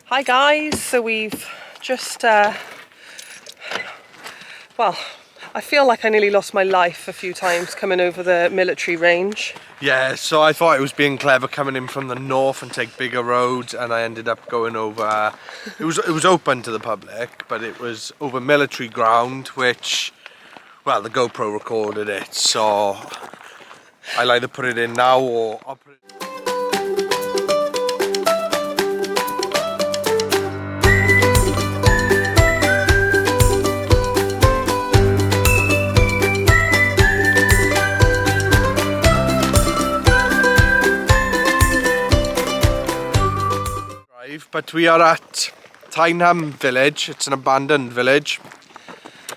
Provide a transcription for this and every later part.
Hi guys, so we've just, well, I feel like I nearly lost my life a few times coming over the military range. Yeah, so I thought it was being clever coming in from the north and take bigger roads, and I ended up going over, it was open to the public, but it was over military ground, which, well, the GoPro recorded it, so I'll either put it in now or I'll put it... But we are at Tyneham village. It's an abandoned village.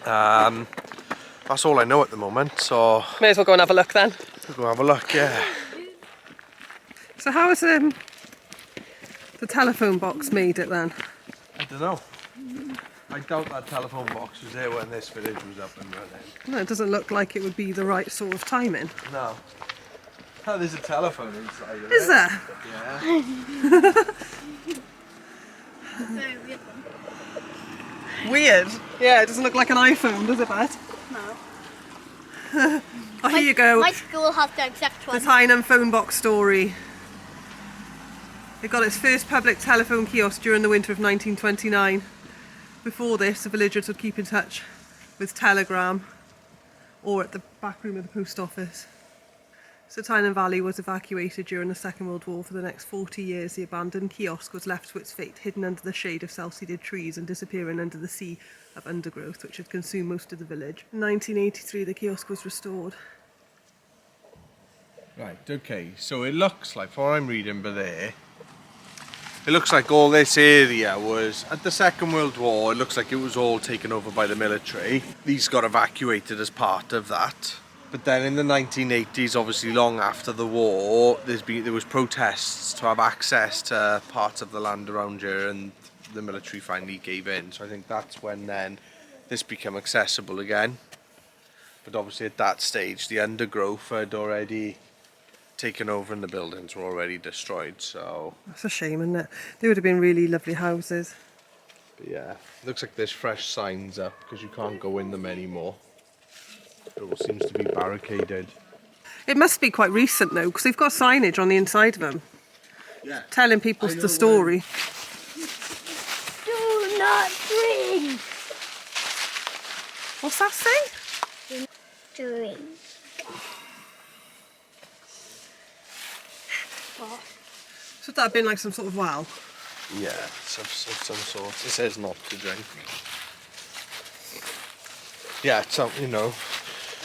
That's all I know at the moment, so... May as well go and have a look then. We'll go have a look, yeah. So how has the telephone box made it then? I don't know. I doubt that telephone box was there when this village was up and running. No, it doesn't look like it would be the right sort of timing. No. Oh, there's a telephone inside of it. Is there? Yeah. Weird. Yeah, it doesn't look like an iPhone, does it, Beth? No. Oh, here you go. My school has the exact one. The Tyneham phone box story. It got its first public telephone kiosk during the winter of 1929. Before this, the villagers would keep in touch with telegram or at the back room of the post office. So Tyneham Valley was evacuated during the Second World War. For the next 40 years, the abandoned kiosk was left to its fate, hidden under the shade of self-seeded trees and disappearing under the sea of undergrowth, which had consumed most of the village. In 1983, the kiosk was restored. Right, okay, so it looks like, from what I'm reading by there, it looks like all this area was, at the Second World War, it looks like it was all taken over by the military. These got evacuated as part of that. But then in the 1980s, obviously long after the war, there was protests to have access to parts of the land around here, and the military finally gave in. So I think that's when then this became accessible again. But obviously at that stage, the undergrowth had already taken over and the buildings were already destroyed. So That's a shame, isn't it? They would have been really lovely houses. but yeah, looks like there's fresh signs up because you can't go in them anymore. It all seems to be barricaded. It must be quite recent though, because they've got signage on the inside of them. Yeah. Telling people the story. Do not drink. What's that say? Drink. What? Should that have been like some sort of well? Yeah, some sort. It says not to drink. Yeah, it's you know,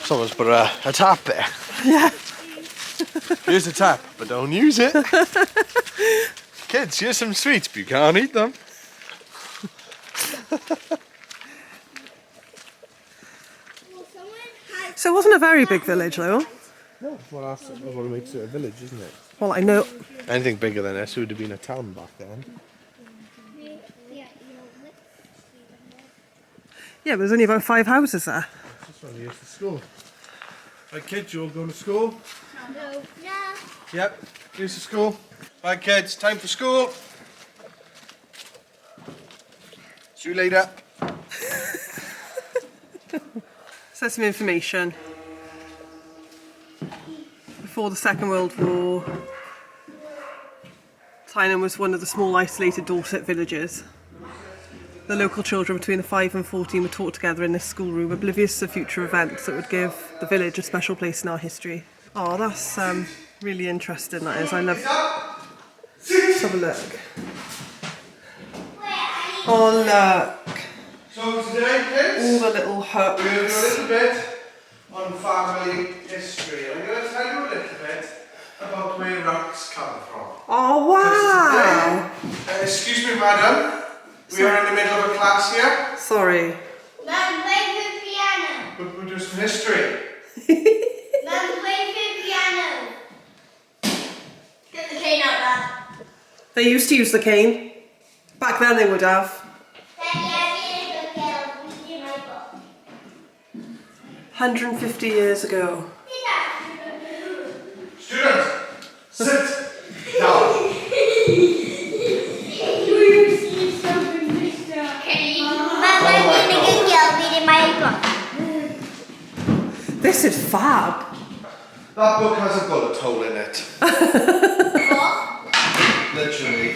someone's put a tap there. Yeah. Here's a tap, but don't use it. Kids, here's some sweets, but you can't eat them. So it wasn't a very big village though. No, well, that's what makes it a village, isn't it? Well, I know. Anything bigger than this would have been a town back then. Yeah, but there's only about 5 houses there. This one here's the school. Right, kids, you all going to school? No. No. Yep, here's the school. Right, kids, time for school. See you later. So some information. Before the Second World War, Tyneham was one of the small isolated Dorset villages. The local children between the 5 and 14 were taught together in this schoolroom, oblivious to future events that would give the village a special place in our history. Oh, that's really interesting, that is. I love... Let's have a look. Oh, look. So today, kids, All the little huts. we're going to do a little bit on family history. I'm going to tell you a little bit about where Rucks come from. Oh, wow. Today, excuse me, madam. We are in the middle of a class here. Sorry. Mum, play the piano. But we're doing some history. Mum, play the piano. Get the cane out, Dad. They used to use the cane. Back then they would have. 150 years ago. Students, sit down. this is fab. That book has a bullet hole in it. What? Literally.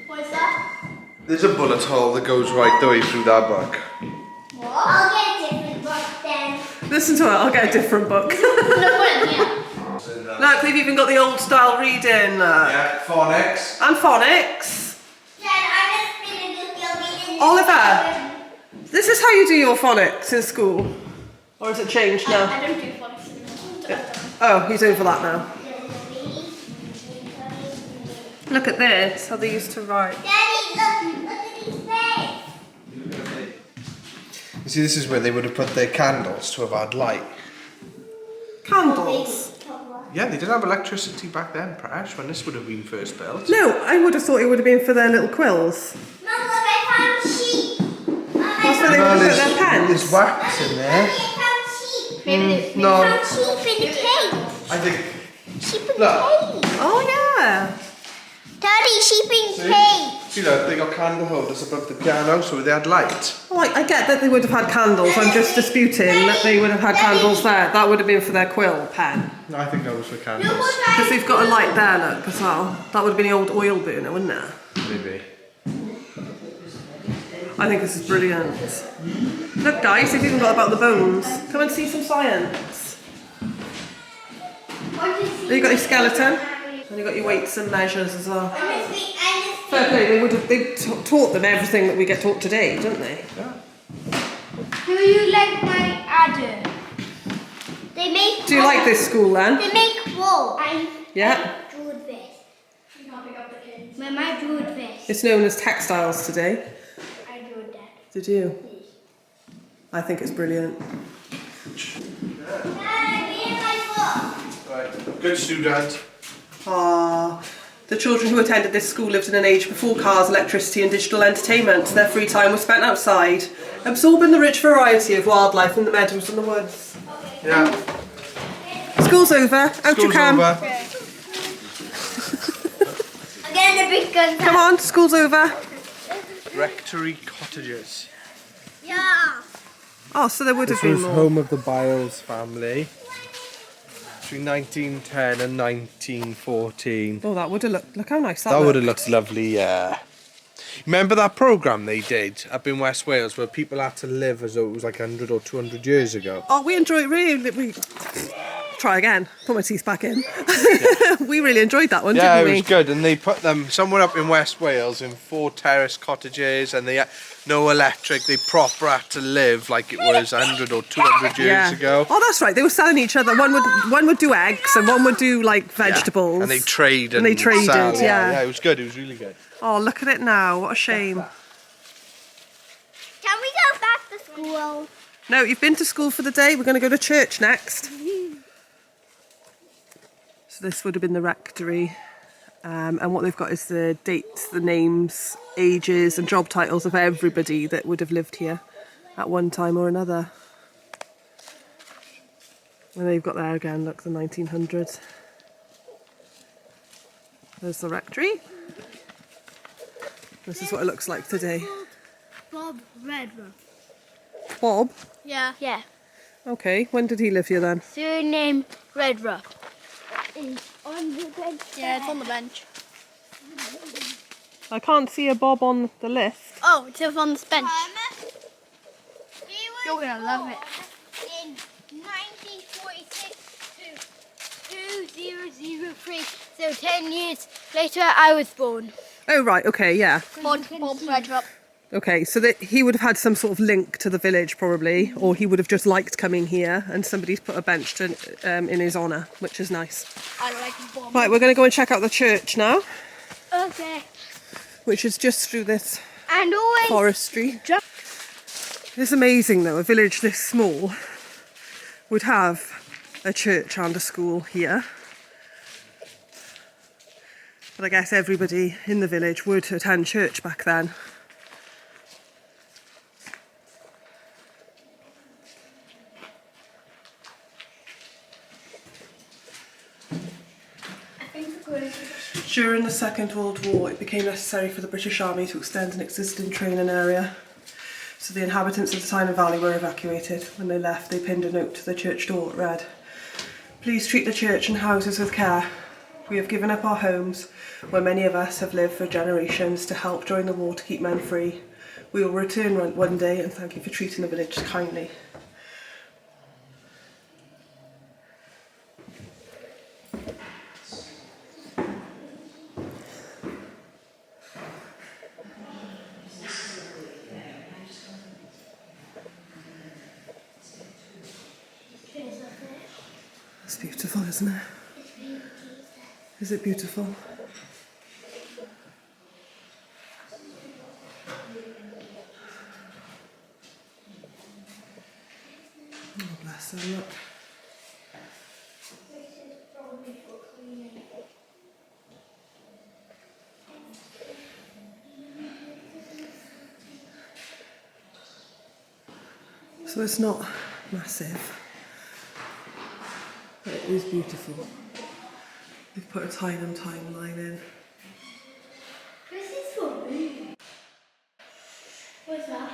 What's that? There's a bullet hole that goes right the way through that book. What? I'll get a different book then. Listen to it, I'll get a different book. No, put it here. Look, they've even got the old style reading. Yeah, phonics. And phonics. Dad, I just been a good girl reading. Oliver, this is how you do your phonics in school. Or has it changed now? I don't do phonics anymore. Oh, he's over that now. Look at this, how they used to write. Daddy, look at his face. You see, this is where they would have put their candles to have had light. Candles. Yeah, they didn't have electricity back then, Prash, when this would have been first built. No, I would have thought it would have been for their little quills. Mum, look, I found sheep. That's where they would have put their pens. There's wax in there. Daddy, I found sheep. Maybe No. I found sheep in the cage. I think. Sheep in Look. the cage. Oh yeah. Daddy, sheep in the cage. See that, they got candle holders above the piano so they had light. Oh, I get that they would have had candles. I'm just disputing that they would have had candles there. That would have been for their quill pen. No, I think that was for candles. Because they've got a light there, look, as well. That would have been the old oil burner, wouldn't it? Maybe. I think this is brilliant. Look guys, they've even got about the bones. Come and see some science. There you got your skeleton. And you got your weights and measures as well. Fair play, they taught them everything that we get taught today, don't they? Yeah. Do you like my adder? They make. Do you like this school then? They make wool. Yeah. I drew this. You can't pick up the kids. Mum, I drew this. It's known as textiles today. I drew that. Did you? I think it's brilliant. Right. Good student. Ah, the children who attended this school lived in an age before cars, electricity and digital entertainment. Their free time was spent outside, absorbing the rich variety of wildlife in the meadows and the woods. Yeah. School's over. Out you School's come. over. I'm getting a big gun. Come on, school's over. Rectory cottages. Yeah. Oh, so there would have This been was more. home of the Biles family between 1910 and 1914. Oh, that would have looked. Look how nice that That would have looked. looked lovely, yeah. Remember that programme they did up in West Wales where people had to live as though it was like 100 or 200 years ago? Oh, we enjoyed really. Try again. Put my teeth back in. We really enjoyed that one, Yeah, didn't it we? was good, and they put them somewhere up in West Wales in 4 terrace cottages, and they had no electric. They proper had to live like it was 100 or 200 years ago. Oh, that's right. They were selling each other. One would do eggs, and one would do like vegetables. And they trade And they traded, sell. yeah. Yeah, it was good. It was really good. Oh, look at it now. What a shame. Can we go back to school? No, you've been to school for the day. We're going to go to church next. So this would have been the rectory. And what they've got is the dates, the names, ages and job titles of everybody that would have lived here at one time or another. And they've got there again, look, the 1900s. There's the rectory. This is what it looks like today. Bob Redruff. Bob? Yeah. Yeah. Okay, when did he live here then? Surname Redruff. On the bench. Yeah, it's on the bench. I can't see a Bob on the list. Oh, it's over on this bench. You're gonna love it. In 1946 to 2003, so 10 years later, I was born. Oh right, okay, yeah. Bob Redruff. Okay, so that he would have had some sort of link to the village probably, or he would have just liked coming here and somebody's put a bench to, in his honour, which is nice. I like Bob. Right, we're going to go and check out the church now, Okay. which is just through this And always. forestry. It's amazing though, a village this small would have a church and a school here. But I guess everybody in the village would attend church back then. During the Second World War, it became necessary for the British Army to extend an existing training area So the inhabitants of the Tyneham Valley were evacuated. When they left, they pinned a note to the church door. It read, "Please treat the church and houses with care. We have given up our homes, where many of us have lived for generations, to help during the war to keep men free. We will return one day, and thank you for treating the village kindly." It's beautiful, isn't it? Is it beautiful? Oh, bless her, look. So it's not massive, but it is beautiful. They've put a Tyneham timeline in. This is for me. What's that?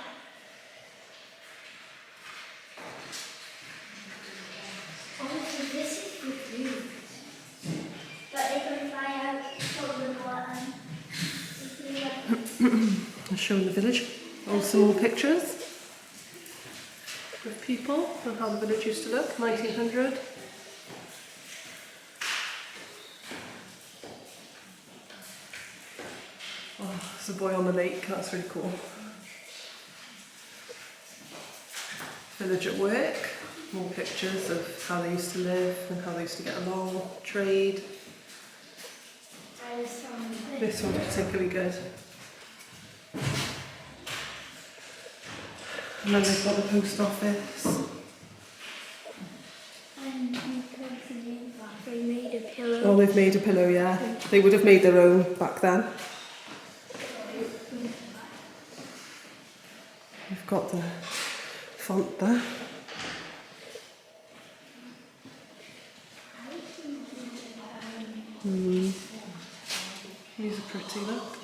Honestly, this is for food. But if I fly out from the bottom, I'm showing the village. Oh, some more pictures of people and how the village used to look, 1900. Oh, there's a boy on the lake, that's really cool. Village at work, more pictures of how they used to live and how they used to get along, trade. This one's particularly good. And then they've got the post office. they made a pillow. Oh, they've made a pillow, yeah. They would have made their own back then. We've got the font there. These are pretty, look.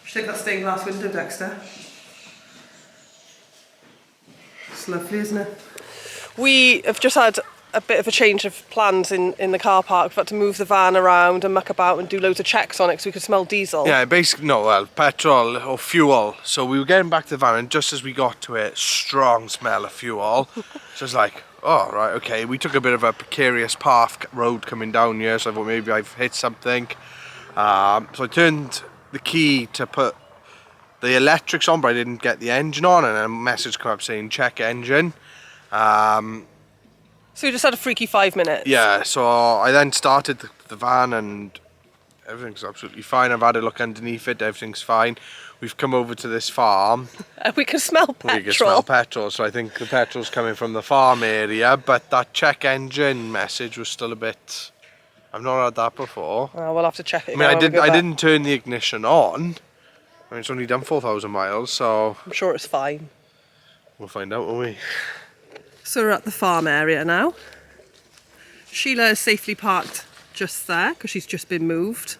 Should take that stained glass window, Dexter. It's lovely, isn't it? We have just had a bit of a change of plans in the car park. We've had to move the van around and muck about and do loads of checks on it so we could smell diesel. Yeah, basically, no, well, petrol or fuel. So we were getting back to the van, and just as we got to it, strong smell of fuel. So it's like, oh, right, okay. We took a bit of a precarious path road coming down here, so I thought maybe I've hit something. So I turned the key to put the electrics on, but I didn't get the engine on, and a message came up saying check engine. So we just had a freaky 5 minutes. Yeah, so I then started the van, and everything's absolutely fine. I've had a look underneath it, everything's fine. We've come over to this farm. We can smell petrol. We can smell petrol, so I think the petrol's coming from the farm area, but that check engine message was still a bit... I've not had that before. Oh, we'll have to check it. I mean, I didn't turn the ignition on. I mean, it's only done 4,000 miles, so... I'm sure it's fine. We'll find out, won't we? So we're at the farm area now. Sheila is safely parked just there because she's just been moved.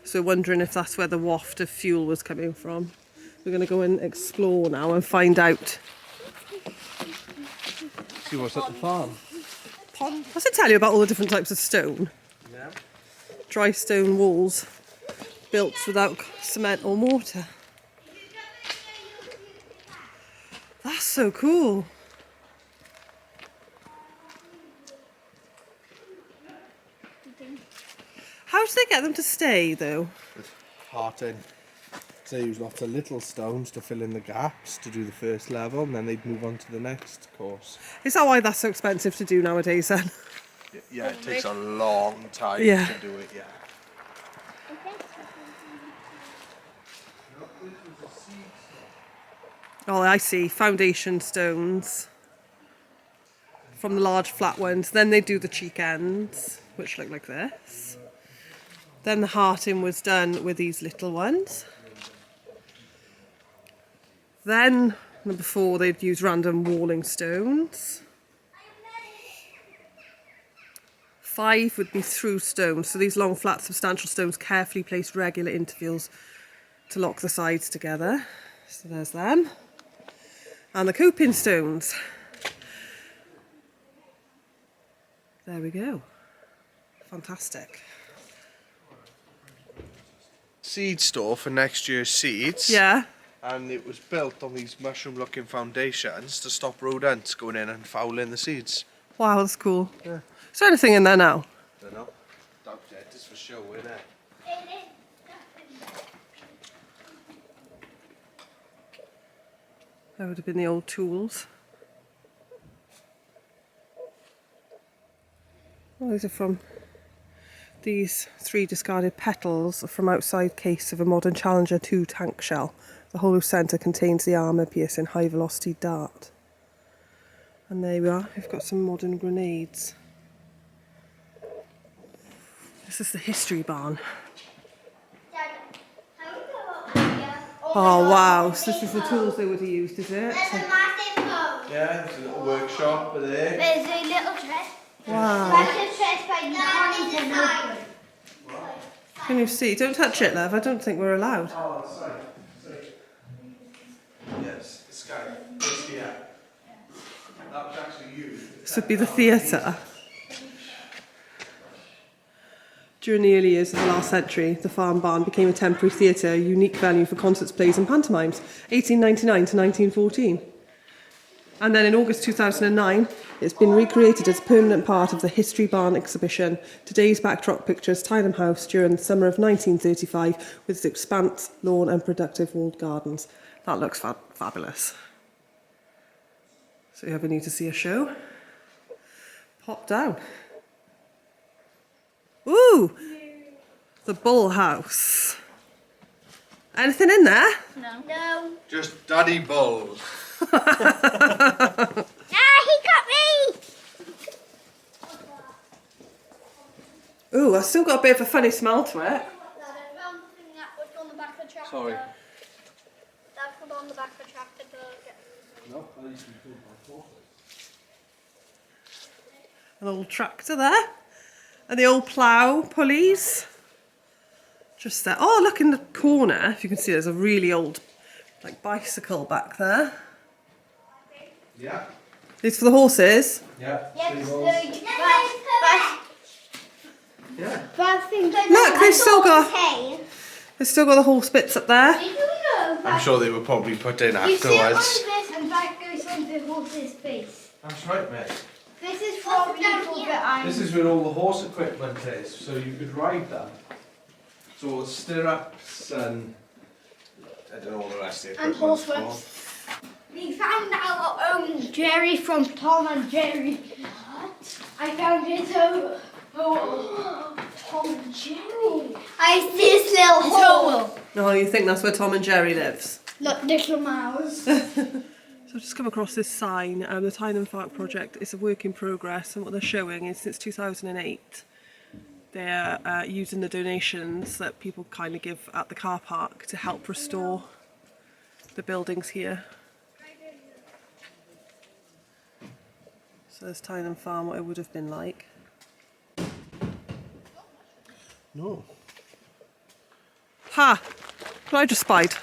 So wondering if that's where the waft of fuel was coming from. We're going to go and explore now and find out. See what's at the farm. Does it tell you about all the different types of stone? Yeah. Dry stone walls built without cement or mortar. That's so cool. How do they get them to stay though? With heart in. So they use lots of little stones to fill in the gaps to do the first level, and then they'd move on to the next course. Is that why that's so expensive to do nowadays then? Yeah, it takes a long time to do it, yeah. Oh, I see. Foundation stones from the large flat ones. Then they do the cheek ends, which look like this. Then the hearting was done with these little ones. Then, number 4, they'd use random walling stones. 5 would be through stones. So these long, flat, substantial stones carefully placed regular intervals to lock the sides together. So there's them. And the coping stones. There we go. Fantastic. Seed store for next year's seeds. Yeah. And it was built on these mushroom looking foundations to stop rodents going in and fouling the seeds. Wow, that's cool. Yeah. Is there anything in there now? Don't know. Doubt it, it's for show, isn't it? That would have been the old tools. Well, these are from these 3 discarded petals from outside case of a modern Challenger 2 tank shell. The hollow centre contains the armour-piercing high-velocity dart. And there we are, we've got some modern grenades. This is the history barn. Oh wow, so this is the tools they would have used, is it? There's a massive hole. Yeah, there's a little workshop there. There's a little chest. Wow. Massive chest by you can't even open. Can you see? Don't touch it, love. I don't think we're allowed. Oh, sorry. Yes, this guy. This here. That was actually you. This would be the theatre. During the early years of the last century, the farm barn became a temporary theatre, a unique venue for concerts, plays and pantomimes, 1899 to 1914. And then in August 2009, it's been recreated as a permanent part of the History Barn exhibition. Today's backdrop pictures Tyneham House during the summer of 1935 with its expanse, lawn and productive walled gardens. That looks fabulous. So if you ever need to see a show, pop down. Ooh! The Bull House. Anything in there? No. Just Daddy Bull. Ah, he got me! Ooh, I've still got a bit of a funny smell to it. Sorry. That's put on the back of the tractor to get... No, I used to be told by four. An old tractor there. And the old plough pulleys. Just there. Oh, look in the corner. If you can see, there's a really old bicycle back there. Yeah. These for the horses. Yeah. Yeah, Look, they've still got the horse bits up there. I'm sure they were probably put in You sit on afterwards. this and that goes on the horse's face. That's right, mate. This is probably for the eye. This is where all the horse equipment is, so you could ride them. So all the stirrups and I don't know all the rest of the And equipment. horse whips. We found our own Jerry from Tom and Jerry. What? I found it over. Oh, Tom and Jerry. I see this little hole. Oh, you think that's where Tom and Jerry lives? Look, little mouse. So I've just come across this sign. The Tyneham Park project is a work in progress, and what they're showing is since 2008 they're using the donations that people kind of give at the car park to help restore the buildings here. So there's Tyneham Farm, what it would have been like. No. Ha! What I just spied?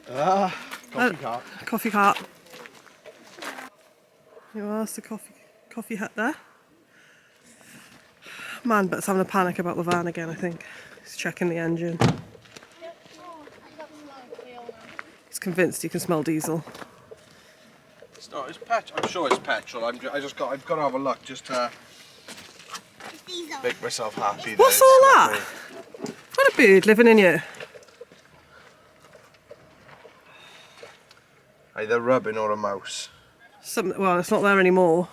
Coffee cart. Coffee cart. There you are, that's the coffee hut there. Man, but's having a panic about the van again, I think. He's checking the engine. He's convinced he can smell diesel. It's not. It's petrol. I'm sure it's petrol. I've got to have a look just to make myself happy. What's all that? Got a bird living in here. Either rubbing or a mouse. Well, it's not there anymore.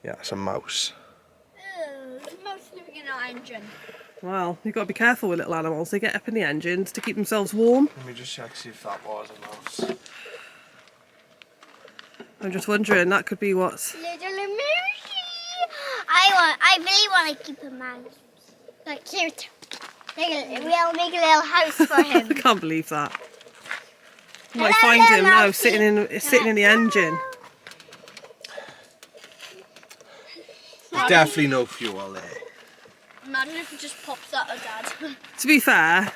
Yeah, it's a mouse. There's a mouse living in our engine. Well, you've got to be careful with little animals. They get up in the engines to keep themselves warm. Let me just check see if that was a mouse. I'm just wondering, that could be what's... Little mousey. I really want to keep a mouse. Like cute. We'll make a little house for I him. can't believe that. You might find him now sitting in the engine. Smell definitely no fuel there. Imagine if it just pops out of Dad. To be fair,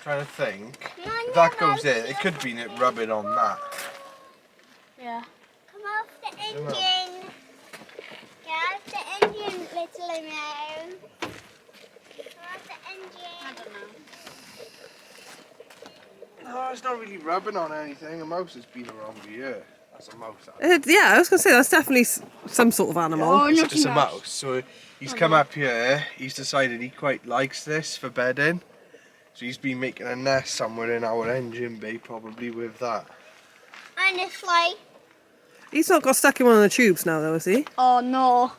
Trying to think. If that goes there, it could be it rubbing on that. Yeah. Come off the engine. Get off the engine, little Emil. Come off the engine. I don't know. No, it's not really rubbing on anything. A mouse has been around for years. That's a mouse. yeah, I was going to say that's definitely some sort of animal. Oh, It's just a mouse. So he's come up here. He's decided he quite likes this for bedding. So he's been making a nest somewhere in our engine bay, probably with that. And it's like... He's not got stuck in one of the tubes now, though, is he? Oh, no.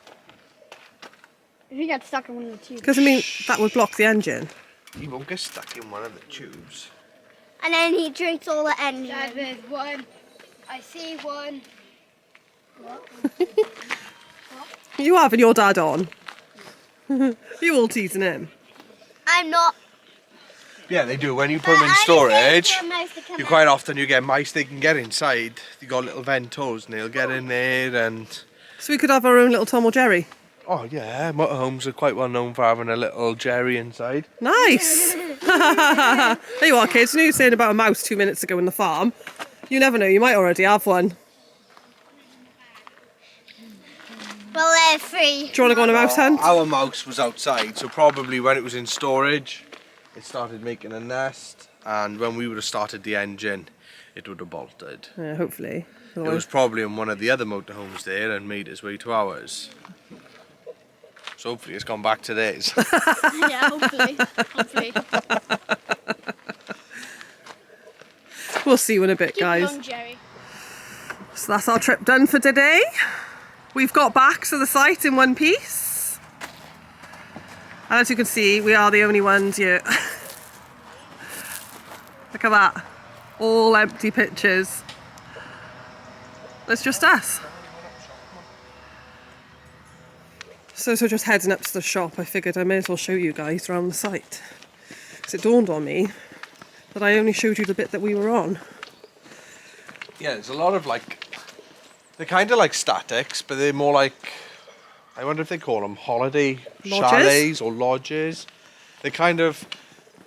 If he got stuck in one of the tubes. Because, I mean, that would block the engine. He won't get stuck in one of the tubes. And then he drinks all the engine. Dad, there's one. I see one. You having your dad on? You all teasing him? I'm not. Yeah, they do. When you put them in storage, You quite often you get mice. They can get inside. They got little ventos, and they'll get in there. And So we could have our own little Tom or Jerry. oh yeah, motorhomes are quite well known for having a little Jerry inside. Nice! There you are, kids. You know you were saying about a mouse 2 minutes ago in the farm. You never know, you might already have one. Well, they're free. Do you want to go on a mouse hunt? Our mouse was outside, so probably when it was in storage, it started making a nest. And when we would have started the engine, it would have bolted. Yeah, hopefully. It was probably in one of the other motorhomes there and made its way to ours. So hopefully it's gone back to theirs. Yeah, hopefully. Hopefully. We'll see you in a bit, Keep guys. going, Jerry. So that's our trip done for today. We've got back to the site in one piece. And as you can see, we are the only ones here. Look at that. All empty pictures. It's just us. So just heading up to the shop, I figured I may as well show you guys around the site. Because it dawned on me that I only showed you the bit that we were on. Yeah, there's a lot of they're kind of like statics, but they're more like, I wonder if they call them holiday Lodges? chalets or lodges. They're kind of,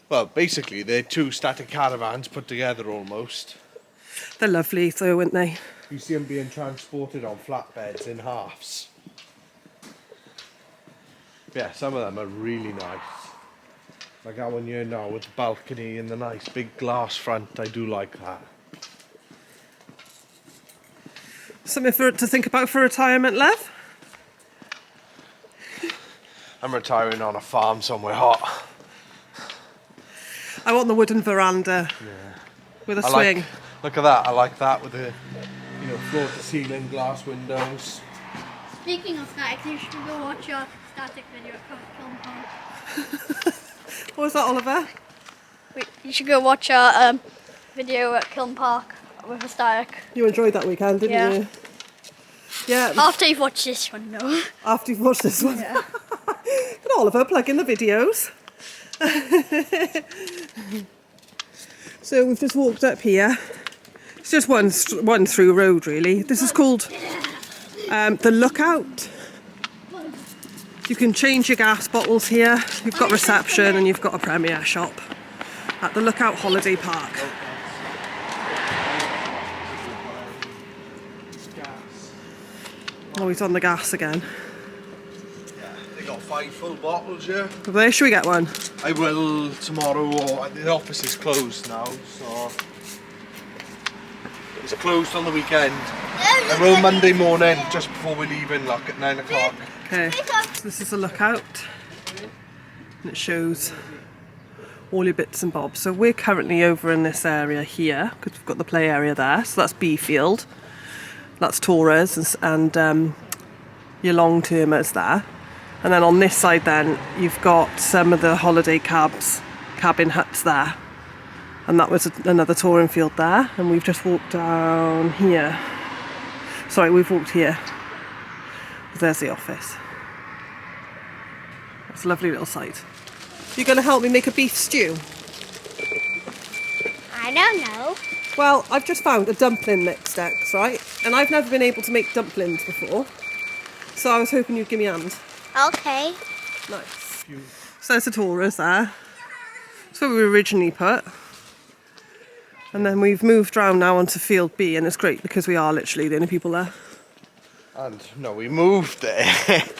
well, basically they're two static caravans put together almost. They're lovely though, aren't they? You see them being transported on flatbeds in halves. Yeah, some of them are really nice. Like that one here now with the balcony and the nice big glass front, I do like that. Something to think about for retirement, Lev? I'm retiring on a farm somewhere hot. I want the wooden veranda with a swing. Look at that, I like that with the floor to ceiling glass windows. Speaking of static, you should go watch your static video at Film Park. What was that, Oliver? You should go watch our video at Kiln Park with a static. You enjoyed that weekend, didn't Yeah. you? Yeah. After you've watched this one, no. After you've watched this one. Yeah. Good Oliver, plug in the videos. So we've just walked up here. It's just one through road, really. This is called the Lookout. You can change your gas bottles here. You've got reception and you've got a premier shop at the Lookout Holiday Park. Oh, he's on the gas again. Yeah, they got 5 full bottles here. Where should we get one? I will tomorrow, or the office is closed now, so it's closed on the weekend. I will Monday morning, just before we're leaving, like at 9 o'clock. Okay, so this is a Lookout and it shows all your bits and bobs. So we're currently over in this area here because we've got the play area there. So that's B Field, that's Torres and your long termers there. And then on this side then you've got some of the holiday cabin huts there. And that was another touring field there. And we've just walked down here. Sorry, we've walked here. There's the office. It's a lovely little site. You're going to help me make a beef stew? I don't know. Well, I've just found a dumpling mix, Dex, right? And I've never been able to make dumplings before. So I was hoping you'd give me a hand. Okay. Nice. So there's the Taurus there. That's where we were originally put. And then we've moved round now onto field B, and it's great because we are literally the only people there. And no, we moved there.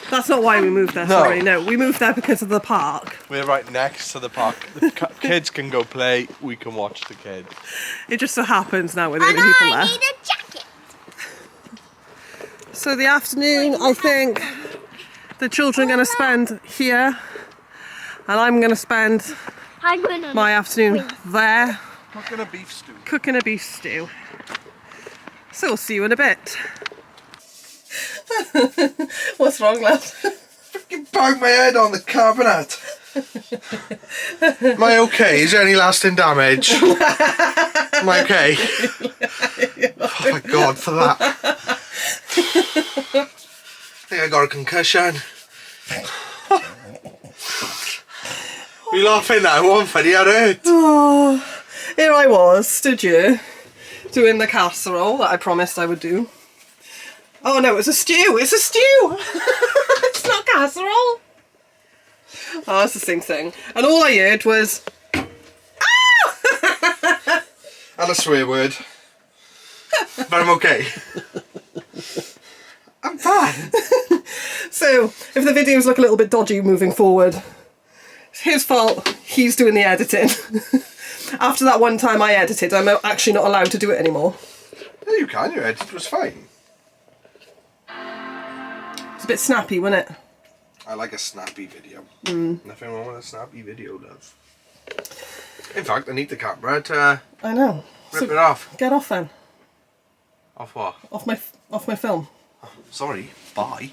That's not why we moved there, No. sorry. No, we moved there because of the park. We're right next to the park. The kids can go play, we can watch the kids. It just so happens now we're the only people there. I need a jacket. So the afternoon, I think the children are going to spend here, and I'm going to spend I'm gonna. my afternoon there, Cooking a beef stew. cooking a beef stew. So we'll see you in a bit. What's wrong, lad? You banged my head on the cabinet. Am I okay? Is there any lasting damage? Am I okay? Oh my god, for that. I think I got a concussion. We laughing now, one funny, I hurt. Oh, here I was, stood you, doing the casserole that I promised I would do. Oh no, it's a stew! It's a stew! It's not casserole! Oh, it's the same thing. And all I heard was... Ah! And a swear word. But I'm okay. I'm fine. So, if the videos look a little bit dodgy moving forward, it's his fault, he's doing the editing. After that one time I edited, I'm actually not allowed to do it anymore. No, you can, your edit was fine. It's a bit snappy, wasn't it? I like a snappy video. Nothing wrong with a snappy video, love. In fact, I need the camera to I know. rip it off. Get off then. Off what? Off my film. Sorry, bye.